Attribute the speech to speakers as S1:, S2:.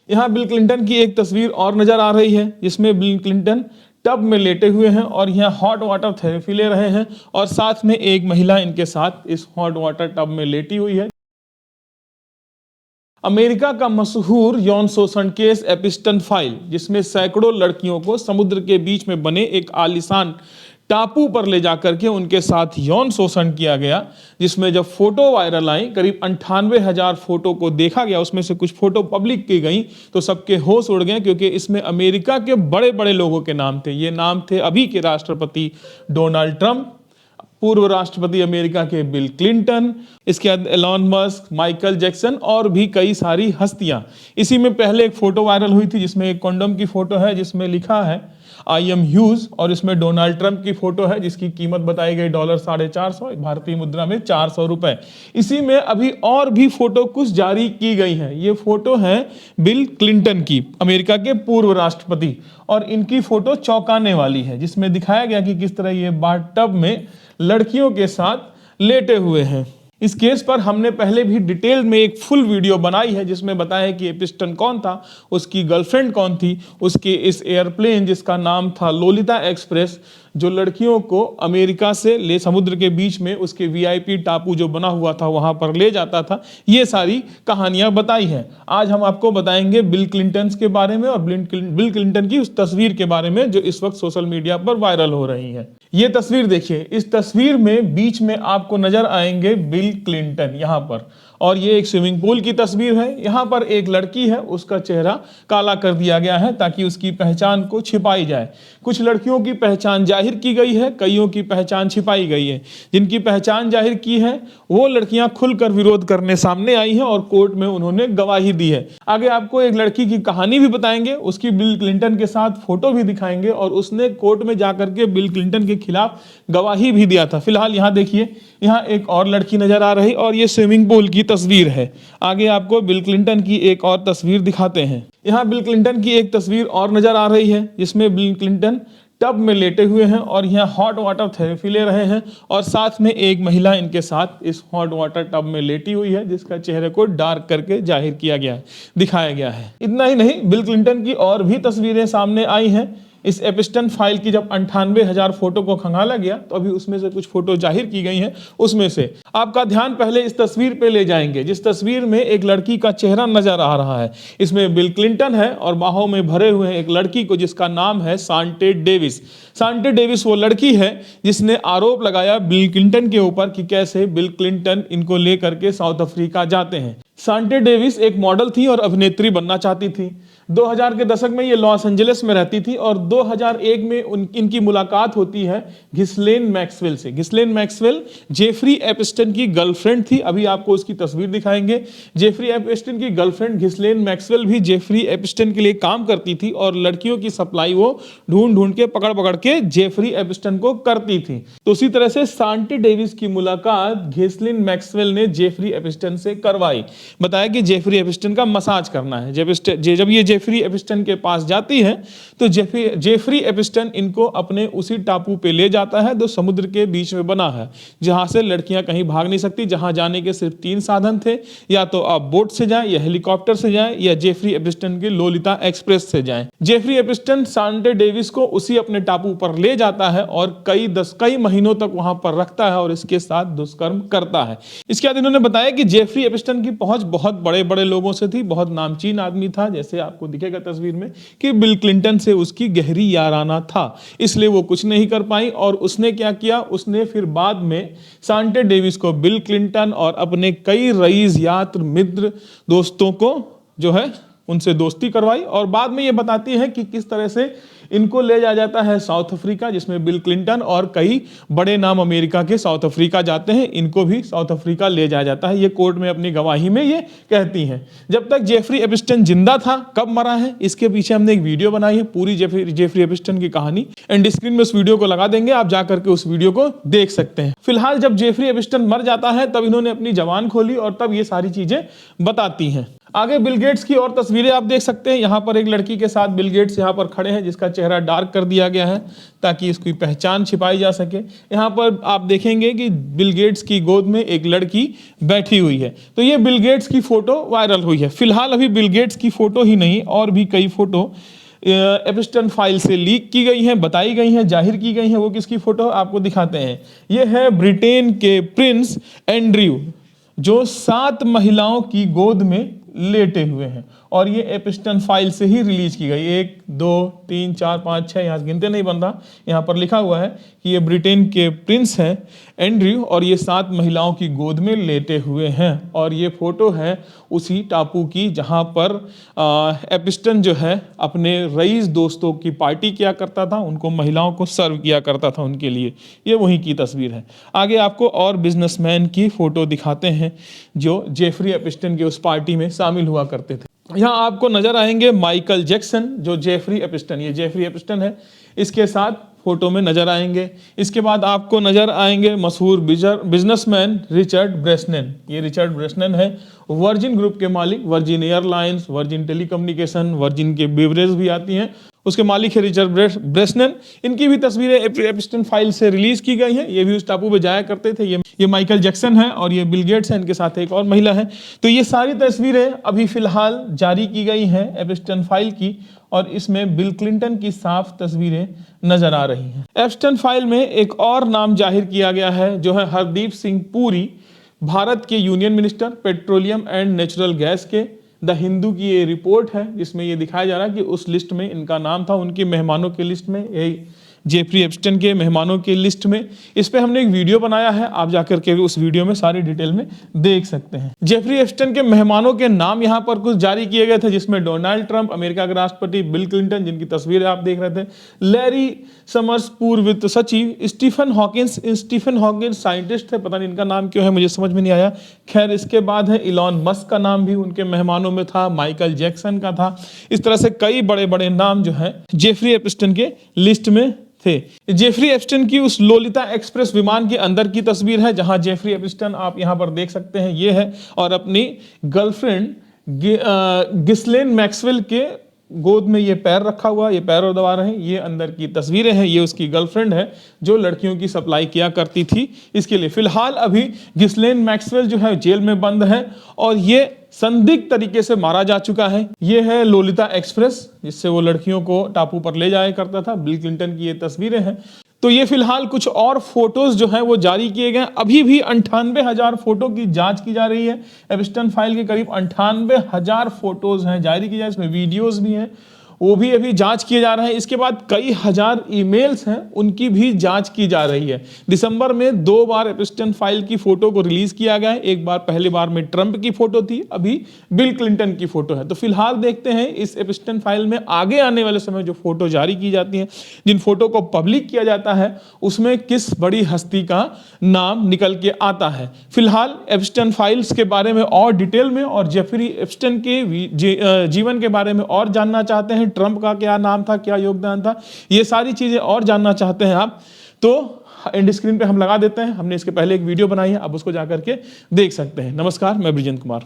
S1: यहाँ bill Clinton की एक तस्वीर और नजर आ रही है जिसमें बिल क्लिंटन टब में लेटे हुए हैं और यहाँ हॉट वाटर थेरेपी ले रहे हैं और साथ में एक महिला इनके साथ इस हॉट वाटर टब में लेटी हुई है। अमेरिका का मशहूर यौन शोषण केस एपिस्टन फाइल, जिसमें सैकड़ों लड़कियों को समुद्र के बीच में बने एक आलीशान टापू पर ले जाकर के उनके साथ यौन शोषण किया गया, जिसमें जब फोटो वायरल आई, करीब 98,000 फोटो को देखा गया, उसमें से कुछ फोटो पब्लिक की गई तो सबके होश उड़ गए, क्योंकि इसमें अमेरिका के बड़े बड़े लोगों के नाम थे। ये नाम थे अभी के राष्ट्रपति डोनाल्ड ट्रंप, पूर्व राष्ट्रपति अमेरिका के बिल क्लिंटन, इसके बाद एलॉन मस्क, माइकल जैक्सन और भी कई सारी हस्तियां। इसी में पहले एक फोटो वायरल हुई थी जिसमें एक कंडोम की फोटो है जिसमें लिखा है आई एम ह्यूज, और इसमें डोनाल्ड ट्रंप की फोटो है जिसकी कीमत बताई गई $450, भारतीय मुद्रा में 400 रुपए। इसी में अभी और भी फोटो कुछ जारी की गई हैं। ये फोटो है बिल क्लिंटन की, अमेरिका के पूर्व राष्ट्रपति, और इनकी फोटो चौंकाने वाली है जिसमें दिखाया गया कि किस तरह ये बाथटब में लड़कियों के साथ लेटे हुए हैं। इस केस पर हमने पहले भी डिटेल में एक फुल वीडियो बनाई है जिसमें बताया कि एपिस्टन कौन था, उसकी गर्लफ्रेंड कौन थी, उसके इस एयरप्लेन जिसका नाम था लोलिता एक्सप्रेस, जो लड़कियों को अमेरिका से ले समुद्र के बीच में उसके वीआईपी टापू जो बना हुआ था वहां पर ले जाता था, ये सारी कहानियां बताई हैं। आज हम आपको बताएंगे बिल क्लिंटन के बारे में और बिल क्लिंटन की उस तस्वीर के बारे में जो इस वक्त सोशल मीडिया पर वायरल हो रही है। ये तस्वीर देखिए, इस तस्वीर में बीच में आपको नजर आएंगे बिल क्लिंटन यहाँ पर, और ये एक स्विमिंग पूल की तस्वीर है। यहाँ पर एक लड़की है, उसका चेहरा काला कर दिया गया है ताकि उसकी पहचान को छिपाई जाए। कुछ लड़कियों की पहचान जाहिर की गई है, कईयों की पहचान छिपाई गई है। जिनकी पहचान जाहिर की है वो लड़कियां खुलकर विरोध करने सामने आई हैं और कोर्ट में उन्होंने गवाही दी है। आगे आपको एक लड़की की कहानी भी बताएंगे, उसकी बिल क्लिंटन के साथ फोटो भी दिखाएंगे और उसने कोर्ट में जाकर के बिल क्लिंटन के खिलाफ गवाही भी दिया था। फिलहाल यहाँ देखिए, यहाँ एक और लड़की नजर आ रही और ये स्विमिंग पूल की तस्वीर है। आगे आपको बिल क्लिंटन की एक और तस्वीर दिखाते हैं। यहाँ बिल क्लिंटन की एक तस्वीर और नजर आ रही है जिसमें बिल क्लिंटन टब में लेटे हुए हैं और यहाँ हॉट वाटर थेरेपी ले रहे हैं और साथ में एक महिला इनके साथ इस हॉट वाटर टब में लेटी हुई है जिसका चेहरे को डार्क करके जाहिर किया गया है, दिखाया गया है। इतना ही नहीं, बिल क्लिंटन की और भी तस्वीरें सामने आई हैं। इस एपिस्टन फाइल की जब 98,000 फोटो को खंगाला गया तो अभी उसमें से कुछ फोटो जाहिर की गई हैं। उसमें से आपका ध्यान पहले इस तस्वीर पे ले जाएंगे जिस तस्वीर में एक लड़की का चेहरा नजर आ रहा है। इसमें बिल क्लिंटन है और बाहों में भरे हुए हैं एक लड़की को जिसका नाम है सांटे डेविस। सांटे डेविस वो लड़की है जिसने आरोप लगाया बिल क्लिंटन के ऊपर कि कैसे बिल क्लिंटन इनको लेकर के साउथ अफ्रीका जाते हैं। सांटे डेविस एक मॉडल थी और अभिनेत्री बनना चाहती थी। 2000 के दशक में ये लॉस एंजलिस में रहती थी और 2001 में इनकी मुलाकात होती है घिस्लेन मैक्सवेल से। घिस्लेन मैक्सवेल जेफरी एपिस्टन की गर्लफ्रेंड थी। अभी आपको उसकी तस्वीर दिखाएंगे। जेफरी एपिस्टन की गर्लफ्रेंड घिस्लेन मैक्सवेल भी जेफरी एपिस्टन के लिए काम करती थी और लड़कियों की सप्लाई वो ढूंढ ढूंढ के पकड़ पकड़ के जेफरी एपिस्टन को करती थी। तो उसी तरह से सांटे डेविस की मुलाकात घिस्लेन मैक्सवेल ने जेफरी एपिस्टन से करवाई। बताया कि जेफरी एपिस्टन का मसाज करना है। जब ये जेफरी एपिस्टन के पास जाती है तो जेफरी एपिस्टन इनको अपने उसी टापू पे ले जाता है जो समुद्र के बीच में बना है, जहां से लड़कियां कहीं भाग नहीं सकती, जहां जाने के सिर्फ 3 साधन थे, या तो आप बोट से जाएं या हेलीकॉप्टर से जाएं या जेफरी एपिस्टन की लोलिता एक्सप्रेस से जाएं। जेफरी एपिस्टन सांटे डेविस को उसी अपने टापू पर ले जाता है और कई महीनों तक वहां पर रखता है और इसके साथ दुष्कर्म करता है। इसके बाद इन्होंने बताया कि जेफरी एपिस्टन की पहुंच बहुत बड़े बड़े लोगों से थी, बहुत नामचीन आदमी था, जैसे आपको दिखेगा तस्वीर में कि बिल क्लिंटन से उसकी गहरी याराना था, इसलिए वो कुछ नहीं कर पाई। और उसने क्या किया, उसने फिर बाद में सांटे डेविस को, बिल क्लिंटन और अपने कई रईस यात्र मित्र दोस्तों को जो है उनसे दोस्ती करवाई और बाद में ये बताती है कि किस तरह से इनको ले जाया जाता है साउथ अफ्रीका, जिसमें बिल क्लिंटन और कई बड़े नाम अमेरिका के साउथ अफ्रीका जाते हैं, इनको भी साउथ अफ्रीका ले जाया जाता है। ये कोर्ट में अपनी गवाही में ये कहती हैं। जब तक जेफरी एपिस्टन जिंदा था, कब मरा है इसके पीछे हमने एक वीडियो बनाई है, पूरी जेफरी एपिस्टन की कहानी एंड स्क्रीन में उस वीडियो को लगा देंगे, आप जाकर के उस वीडियो को देख सकते हैं। फिलहाल जब जेफरी एपिस्टन मर जाता है तब इन्होंने अपनी जबान खोली और तब ये सारी चीजें बताती हैं। आगे बिल गेट्स की और तस्वीरें आप देख सकते हैं। यहाँ पर एक लड़की के साथ बिल गेट्स यहाँ पर खड़े हैं, जिसका चेहरा डार्क कर दिया गया है ताकि इसकी पहचान छिपाई जा सके। यहाँ पर आप देखेंगे कि बिल गेट्स की गोद में एक लड़की बैठी हुई है। तो ये बिल गेट्स की फोटो वायरल हुई है। फिलहाल अभी बिल गेट्स की फोटो ही नहीं, और भी कई फोटो एपिस्टन फाइल से लीक की गई हैं, बताई गई हैं, जाहिर की गई हैं। वो किसकी फोटो आपको दिखाते हैं। ये है ब्रिटेन के प्रिंस एंड्रयू, जो 7 महिलाओं की गोद में लेटे हुए हैं, और ये एपिस्टन फाइल से ही रिलीज की गई। 1 2 3 4 5 6, यहाँ गिनते नहीं बन रहा, यहाँ पर लिखा हुआ है कि ये ब्रिटेन के प्रिंस हैं एंड्रयू, और ये 7 महिलाओं की गोद में लेटे हुए हैं। और ये फोटो है उसी टापू की जहाँ पर एपिस्टन जो है अपने रईस दोस्तों की पार्टी किया करता था, उनको महिलाओं को सर्व किया करता था उनके लिए। ये वहीं की तस्वीर है। आगे आपको और बिजनेसमैन की फोटो दिखाते हैं जो जेफरी एपिस्टन के उस पार्टी में शामिल हुआ करते थे। यहाँ आपको नजर आएंगे माइकल जैक्सन, जो जेफरी एपिस्टन, ये जेफरी एपिस्टन है, इसके साथ फोटो में नजर आएंगे। इसके बाद आपको नजर आएंगे मशहूर बिजनेसमैन रिचर्ड ब्रेसनन। ये रिचर्ड ब्रेसनन है वर्जिन ग्रुप के मालिक, virgin airlines, virgin telecommunication, virgin के बेवरेज भी आती हैं, उसके मालिक है रिचर्ड ब्रेसनन। इनकी भी तस्वीरें एपिस्टन फाइल से रिलीज की गई हैं। ये भी उस टापू पे जाया करते थे। ये माइकल जैक्सन है और ये बिल गेट्स हैं, इनके साथ एक और महिला है। तो ये सारी तस्वीरें अभी फिलहाल जारी की गई हैं एपिस्टन फाइल की, और इसमें बिल क्लिंटन की साफ तस्वीरें नजर आ रही हैं। एपिस्टन फाइल में एक और नाम जाहिर किया गया है, जो है हरदीप सिंह पुरी, भारत के union minister petroleum and natural gas के। द हिंदू की ये रिपोर्ट है जिसमें ये दिखाया जा रहा है कि उस लिस्ट में इनका नाम था, उनके मेहमानों के लिस्ट में, यही जेफरी एपिस्टन के मेहमानों के लिस्ट में। इस पे हमने एक वीडियो बनाया है, आप जाकर के उस वीडियो में सारी डिटेल में देख सकते हैं। जेफरी एपिस्टन के मेहमानों के नाम यहाँ पर कुछ जारी किए गए थे, जिसमें डोनाल्ड ट्रंप अमेरिका के राष्ट्रपति, बिल क्लिंटन जिनकी तस्वीरें आप देख रहे थे, लैरी समर्स पूर्व वित्त सचिव, स्टीफन हॉकिंस साइंटिस्ट थे, पता नहीं इनका नाम क्यों है मुझे समझ में नहीं आया। खैर, इसके बाद है इलॉन मस्क का नाम भी उनके मेहमानों में था, माइकल जैक्सन का था। इस तरह से कई बड़े बड़े नाम जो है जेफरी एपिस्टन के लिस्ट में थे। जेफरी एपिस्टन की उस लोलिता एक्सप्रेस विमान के अंदर की तस्वीर है, जहां जेफरी एपिस्टन आप यहां पर देख सकते हैं, ये है, और अपनी गर्लफ्रेंड गिस्लेन मैक्सवेल के गोद में ये पैर रखा हुआ, ये पैर और दबा रहे हैं। ये अंदर की तस्वीरें हैं, ये उसकी गर्लफ्रेंड है जो लड़कियों की सप्लाई किया करती थी इसके लिए। फिलहाल अभी गिस्लेन मैक्सवेल जो है जेल में बंद है, और ये संदिग्ध तरीके से मारा जा चुका है। ये है लोलिता एक्सप्रेस, जिससे वो लड़कियों को टापू पर ले जाया करता था। बिल क्लिंटन की ये तस्वीरें हैं। तो ये फिलहाल कुछ और फोटोज जो हैं वो जारी किए गए। अभी भी 98,000 फोटो की जांच की जा रही है। एपिस्टन फाइल के करीब 98,000 फोटोज हैं जारी की जाए, इसमें वीडियोस भी हैं, वो भी अभी जांच किए जा रहे हैं। इसके बाद कई हजार ईमेल्स हैं, उनकी भी जांच की जा रही है। दिसंबर में 2 बार एपिस्टन फाइल की फोटो को रिलीज किया गया है। एक बार, पहली बार में ट्रंप की फोटो थी, अभी बिल क्लिंटन की फोटो है। तो फिलहाल देखते हैं इस एपिस्टन फाइल में आगे आने वाले समय जो फोटो जारी की जाती हैं, जिन फोटो को पब्लिक किया जाता है, उसमें किस बड़ी हस्ती का नाम निकल के आता है। फिलहाल एपिस्टन फाइल्स के बारे में और डिटेल में, और जेफरी एपिस्टन के जीवन के बारे में और जानना चाहते हैं, ट्रंप का क्या नाम था, क्या योगदान था, ये सारी चीजें और जानना चाहते हैं आप, तो एंड स्क्रीन पे हम लगा देते हैं। हमने इसके पहले एक वीडियो बनाई है, आप उसको जाकर के देख सकते हैं। नमस्कार, मैं ब्रिजेंद्र कुमार।